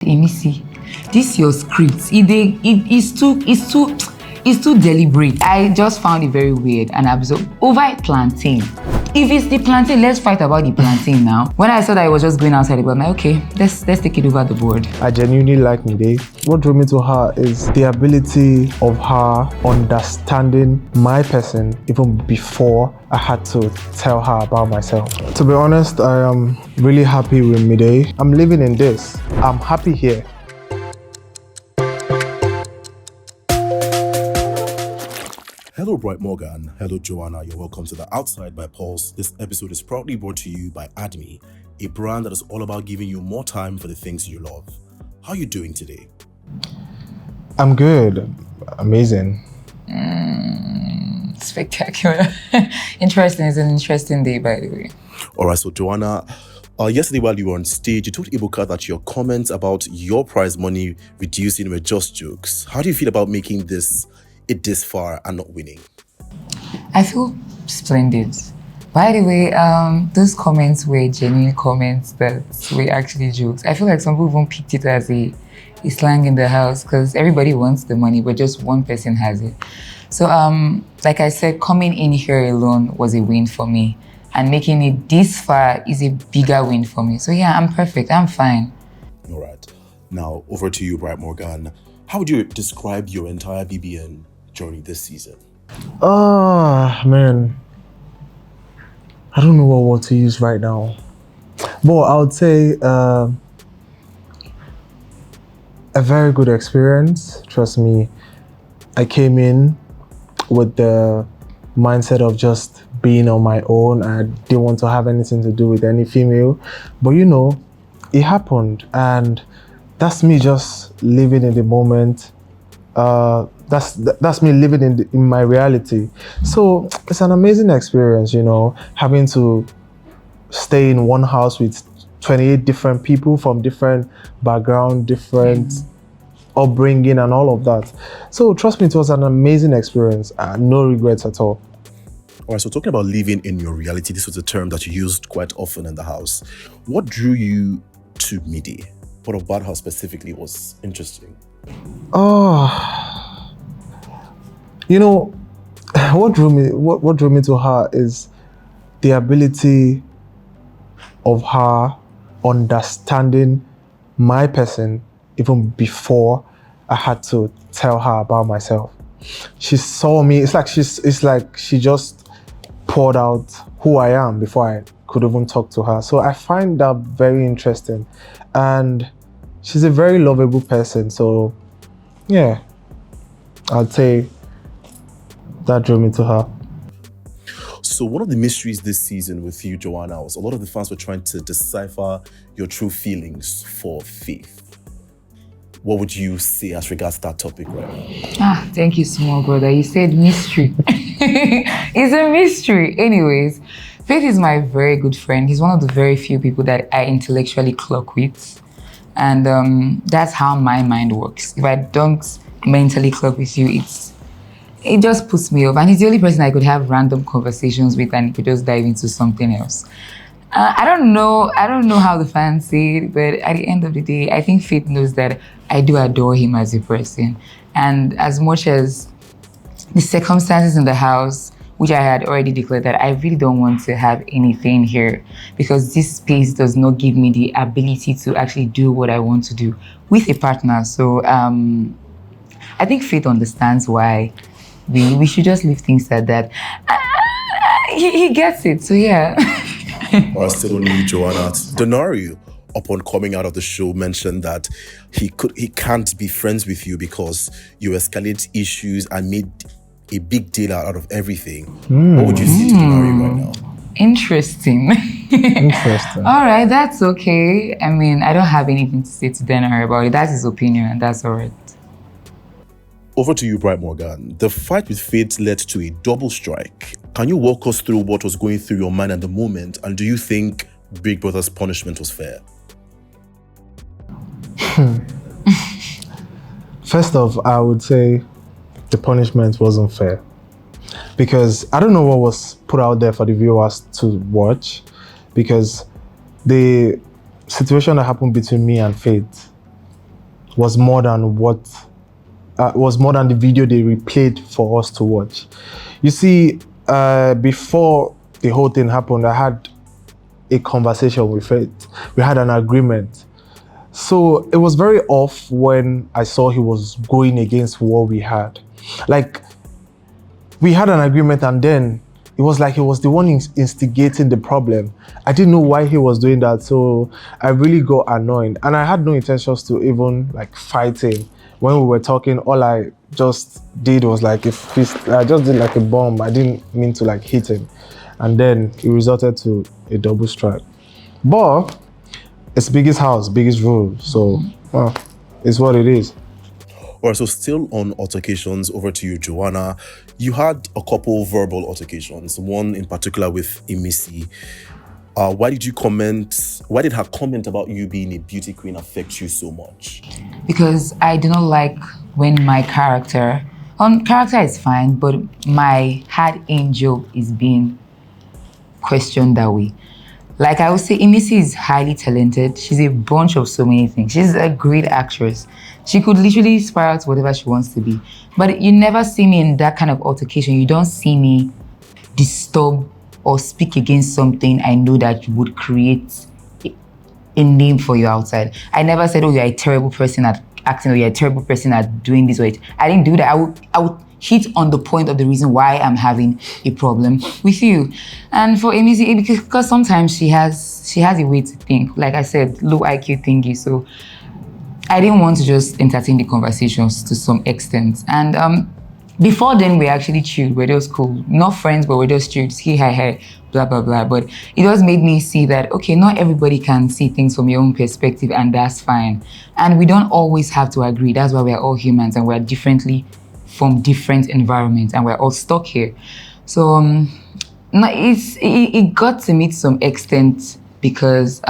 Emisi, this your script. It's too deliberate. I just found it very weird and absurd. Over plantain. If it's the plantain, let's fight about the plantain now. When I saw that I was just going outside, I was like, okay, let's take it over the board. I genuinely like Mide. What drew me to her is the ability of her understanding my person even before I had to tell her about myself. To be honest, I am really happy with Mide. I'm living in this. I'm happy here. Hello, Bright Morgan. Hello, Joanna. You're welcome to the Outside by Pulse. This episode is proudly brought to you by Admi, a brand that is all about giving you more time for the things you love. How are you doing today? I'm good. Amazing. Spectacular. Interesting. It's an interesting day, by the way. All right, so Joanna, yesterday while you were on stage, you told Ibuka that your comments about your prize money reducing were just jokes. How do you feel about making it this far and not winning? I feel splendid. By the way, those comments were genuine comments that were actually jokes. I feel like some people even picked it as a slang in the house because everybody wants the money, but just one person has it. So, like I said, coming in here alone was a win for me. And making it this far is a bigger win for me. So yeah, I'm perfect. I'm fine. All right. Now, over to you, Bright Morgan. How would you describe your entire BBN journey this season? Man. I don't know what word to use right now. But I would say a very good experience. Trust me, I came in with the mindset of just being on my own. I didn't want to have anything to do with any female. But you know, it happened. And that's me just living in the moment. That's me living in my reality. So it's an amazing experience, you know, having to stay in one house with 28 different people from different background, different upbringing and all of that. So trust me, it was an amazing experience. No regrets at all. All right, so talking about living in your reality, this was a term that you used quite often in the house. What drew you to MIDI? What about her specifically was interesting? You know, what drew me to her is the ability of her understanding my person even before I had to tell her about myself. She saw me. It's like she just poured out who I am before I could even talk to her. So I find that very interesting, and she's a very lovable person. So yeah, I'd say that drew me to her. So one of the mysteries this season with you, Joanna, was a lot of the fans were trying to decipher your true feelings for Faith. What would you say as regards to that topic right now? Thank you, small brother. You said mystery. It's a mystery. Anyways, Faith is my very good friend. He's one of the very few people that I intellectually clock with. And that's how my mind works. If I don't mentally clock with you, it just puts me off. And he's the only person I could have random conversations with and he could just dive into something else. I don't know how the fans say it, but at the end of the day, I think Faith knows that I do adore him as a person. And as much as the circumstances in the house, which I had already declared that I really don't want to have anything here because this space does not give me the ability to actually do what I want to do with a partner. So I think Faith understands why we should just leave things like that. He gets it, so yeah. Or still on you, Joanna. Denario, upon coming out of the show, mentioned that he can't be friends with you because you escalate issues and made a big deal out of everything. What would you say to Denario right now? Interesting. All right, that's okay. I mean, I don't have anything to say to Denario about it. That's his opinion and that's all right. Over to you, Bright Morgan. The fight with Faith led to a double strike. Can you walk us through what was going through your mind at the moment? And do you think Big Brother's punishment was fair? First off, I would say the punishment wasn't fair. Because I don't know what was put out there for the viewers to watch. Because the situation that happened between me and Faith was more than was more than the video they replayed for us to watch. You see, before the whole thing happened, I had a conversation with it. We had an agreement. So it was very off when I saw he was going against what we had. Like, we had an agreement, and then it was like he was the one instigating the problem. I didn't know why he was doing that, so I really got annoyed. And I had no intentions to even like fight him. When we were talking, all I just did was like a fist. I just did like a bomb. I didn't mean to like hit him. And then it resulted to a double strike. But it's biggest house, biggest rule. So it's what it is. All right, so still on altercations, over to you, Joanna. You had a couple verbal altercations, one in particular with Emisi. Why did her comment about you being a beauty queen affect you so much? Because I do not like when my character is fine, but my heart angel is being questioned that way. Like I would say, Emisi is highly talented. She's a bunch of so many things. She's a great actress. She could literally spiral to whatever she wants to be. But you never see me in that kind of altercation. You don't see me disturb or speak against something I know that would create a name for you outside. I never said, oh, you're a terrible person at acting, or you're a terrible person at doing this. I didn't do that. I would hit on the point of the reason why I'm having a problem with you. And for Emisi, because sometimes she has a way to think. Like I said, low IQ thingy. So I didn't want to just entertain the conversations to some extent. And before then, we actually chilled. We're just cool. Not friends, but we're just chilled. Hey, hi, blah, blah, blah. But it just made me see that, okay, not everybody can see things from your own perspective, and that's fine. And we don't always have to agree. That's why we're all humans, and we're differently from different environments, and we're all stuck here. So it got to me to some extent because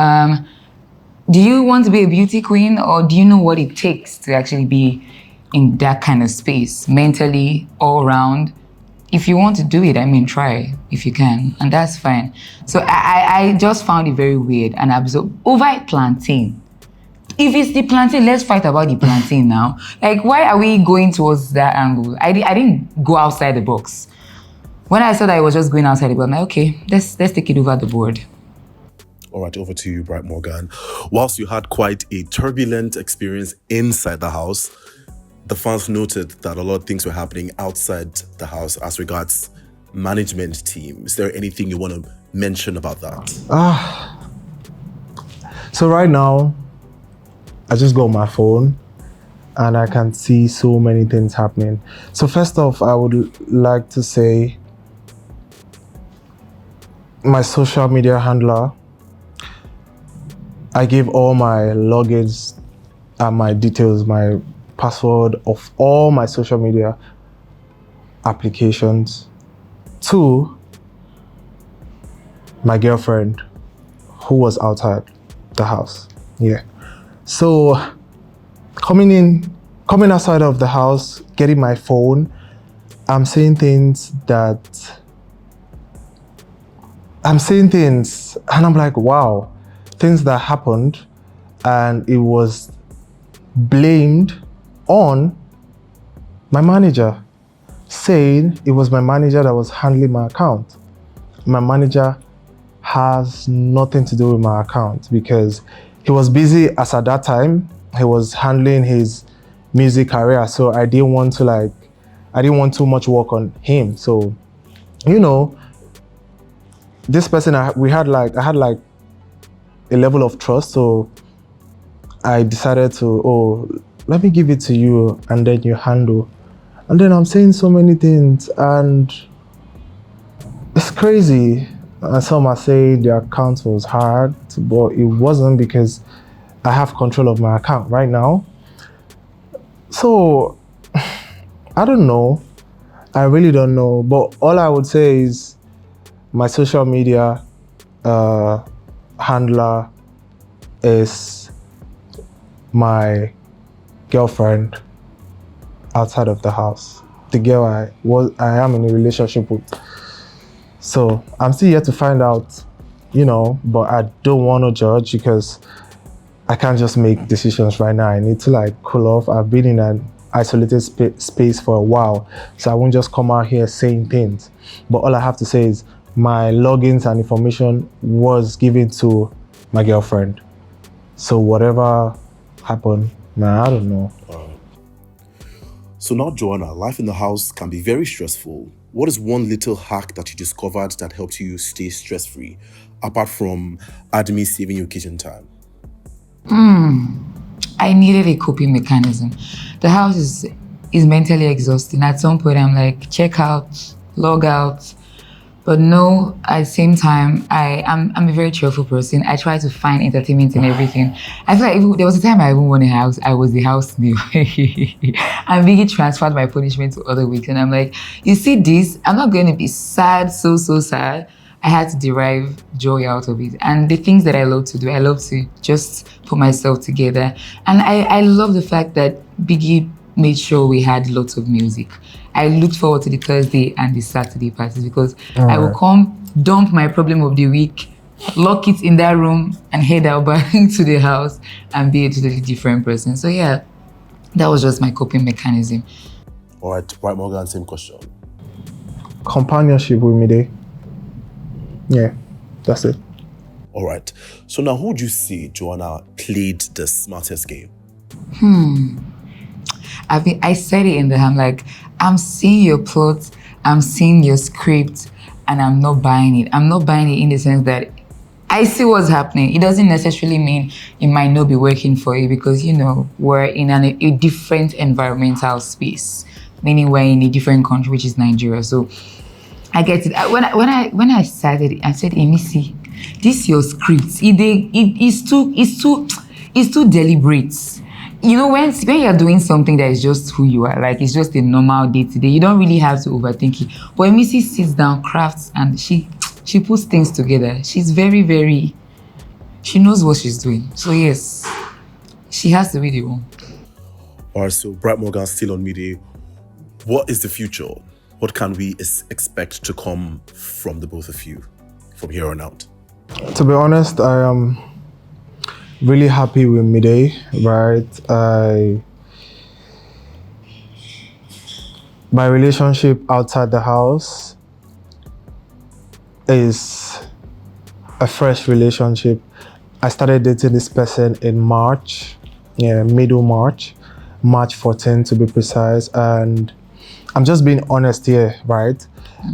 do you want to be a beauty queen, or do you know what it takes to actually be in that kind of space, mentally, all around? If you want to do it, I mean, try if you can, and that's fine. So I just found it very weird, and absorbed over plantain. If it's the plantain, let's fight about the plantain now. Like, why are we going towards that angle? I didn't go outside the box. When I saw that I was just going outside the box, I'm like, okay, let's take it over the board. All right, over to you, Bright Morgan. Whilst you had quite a turbulent experience inside the house, the fans noted that a lot of things were happening outside the house as regards management team. Is there anything you want to mention about that? So right now, I just got my phone and I can see so many things happening. So first off, I would like to say my social media handler, I gave all my logins and my details, my password of all my social media applications to my girlfriend who was outside the house. Yeah. So coming outside of the house, getting my phone, I'm seeing things and I'm like, wow, things that happened, and it was blamed on my manager, saying it was my manager that was handling my account. My manager has nothing to do with my account because he was busy as at that time. He was handling his music career, so I didn't want too much work on him. So, this person, I had like a level of trust, so I decided to, let me give it to you and then you handle. And then I'm saying so many things and it's crazy. And some are saying the account was hacked, but it wasn't because I have control of my account right now. So I don't know. I really don't know. But all I would say is my social media handler is my girlfriend outside of the house. The girl I am in a relationship with. So I'm still yet to find out, but I don't want to judge because I can't just make decisions right now. I need to like cool off. I've been in an isolated space for a while, so I won't just come out here saying things. But all I have to say is my logins and information was given to my girlfriend. So whatever happened, man, I don't know. So now, Joanna, life in the house can be very stressful. What is one little hack that you discovered that helped you stay stress-free, apart from Admi saving you kitchen time? I needed a coping mechanism. The house is mentally exhausting. At some point, I'm like, check out, log out. But no, at the same time, I'm a very cheerful person. I try to find entertainment in everything. I feel like there was a time I even won a house. I was the house new. And Biggie transferred my punishment to other weeks. And I'm like, you see this? I'm not going to be sad, so sad. I had to derive joy out of it. And the things that I love to do, I love to just put myself together. And I love the fact that Biggie made sure we had lots of music. I looked forward to the Thursday and the Saturday parties because I will come, dump my problem of the week, lock it in that room, and head out back to the house and be a totally different person. So yeah, that was just my coping mechanism. All right, Bright Morgan, same question. Companionship with Mide. Yeah, that's it. All right. So now, who would you say, Joanna, played the smartest game? I said it in the I'm like, I'm seeing your plot, I'm seeing your script, and I'm not buying it. I'm not buying it in the sense that I see what's happening. It doesn't necessarily mean it might not be working for you because, you know, we're in a different environmental space, meaning we're in a different country, which is Nigeria. So I get it. When I started it, I said, Emisi, this your script. It's too deliberate. You know, when you're doing something that is just who you are, like it's just a normal day-to-day, you don't really have to overthink it. But Emisi sits down, crafts, and she puts things together. She's very, she knows what she's doing. So yes, she has to be the one. All right, so Bright Morgan still on media. What is the future? What can we expect to come from the both of you from here on out? To be honest, I am really happy with Mide, right? My relationship outside the house is a fresh relationship. I started dating this person in March, middle March 14 to be precise, and I'm just being honest here, right?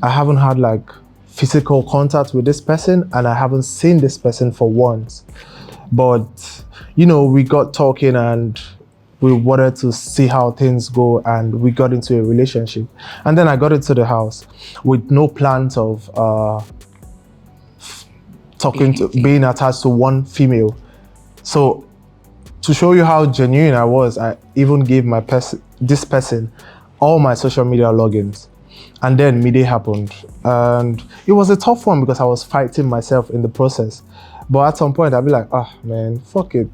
I haven't had like physical contact with this person and I haven't seen this person for once. But, you know, we got talking and we wanted to see how things go and we got into a relationship. And then I got into the house with no plans of being attached to one female. So to show you how genuine I was, I even gave this person all my social media logins. And then Mide happened. And it was a tough one because I was fighting myself in the process. But at some point I'll be like, man, fuck it.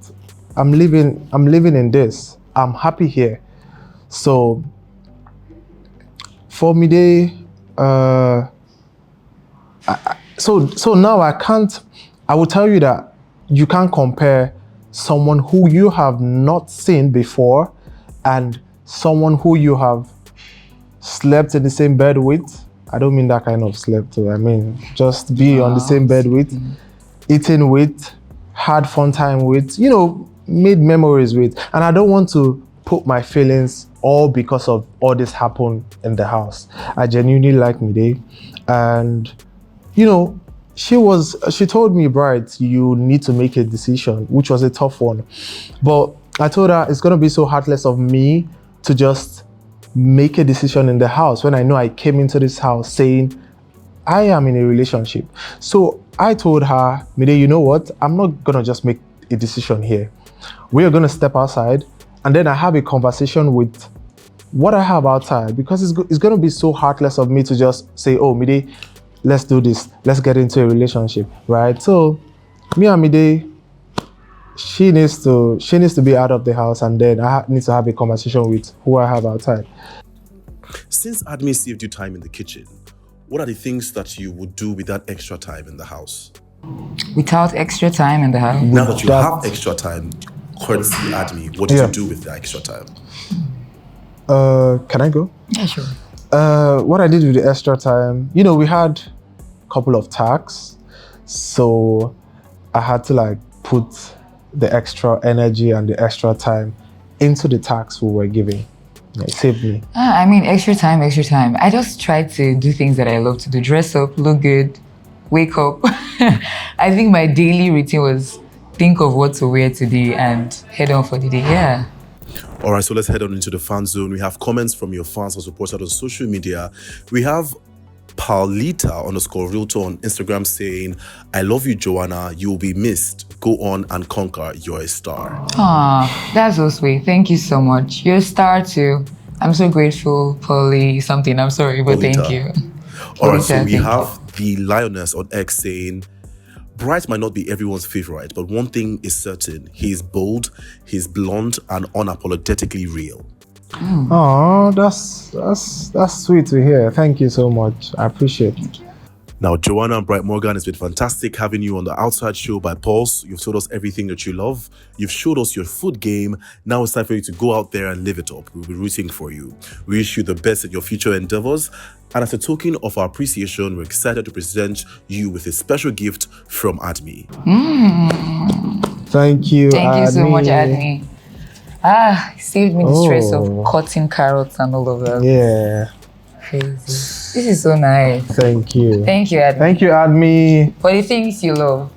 I'm living in this. I'm happy here. So for Mide, so now I will tell you that you can't compare someone who you have not seen before and someone who you have slept in the same bed with. I don't mean that kind of slept. I mean, just be on the same bed with, eating with, had fun time with, you know, made memories with. And I don't want to put my feelings all because of all this happened in the house. I genuinely like Mide. And, you know, she told me, Bright, you need to make a decision, which was a tough one. But I told her it's going to be so heartless of me to just make a decision in the house when I know I came into this house saying I am in a relationship. So I told her, Mide, you know what? I'm not going to just make a decision here. We are going to step outside and then I have a conversation with what I have outside, because it's going to be so heartless of me to just say, oh, Mide, let's do this. Let's get into a relationship, right? So me and Mide, she needs to be out of the house, and then I need to have a conversation with who I have outside. Since Admi saved you time in the kitchen, what are the things that you would do with that extra time in the house? Without extra time in the house. Now that you that- have extra time, courtesy Admi, what did Yeah. you do with the extra time? Can I go? Yeah, sure. What I did with the extra time, we had a couple of tasks, so I had to like put the extra energy and the extra time into the tasks we were giving. It saved me. I mean, extra time, extra time. I just try to do things that I love to do. Dress up, look good, wake up. I think my daily routine was think of what to wear today and head on for the day. Yeah. All right, so let's head on into the fan zone. We have comments from your fans or supporters on social media. We have Paulita_realtor on Instagram saying, I love you, Joanna. You will be missed. Go on and conquer. You're a star. Aw, that's so sweet. Thank you so much. You're a star too. I'm so grateful, Polly. Something. I'm sorry, but Paulita. thank you. All right, so Paulita, we thank have the Lioness on X saying, Bright might not be everyone's favorite, but one thing is certain. He's bold, he's blonde, and unapologetically real. Oh, that's sweet to hear. Thank you so much. I appreciate it. Now, Joanna and Bright Morgan, it's been fantastic having you on the Outside Show by Pulse. You've told us everything that you love. You've showed us your food game. Now it's time for you to go out there and live it up. We'll be rooting for you. We wish you the best in your future endeavors. And as a token of our appreciation, we're excited to present you with a special gift from Admi. Thank you. Thank you so much, Admi. Admi. It saved me the stress of Oh. cutting carrots and all of that. Yeah. Crazy. This is so nice. Thank you. Thank you, Admi. Thank you, Admi. For the things you love.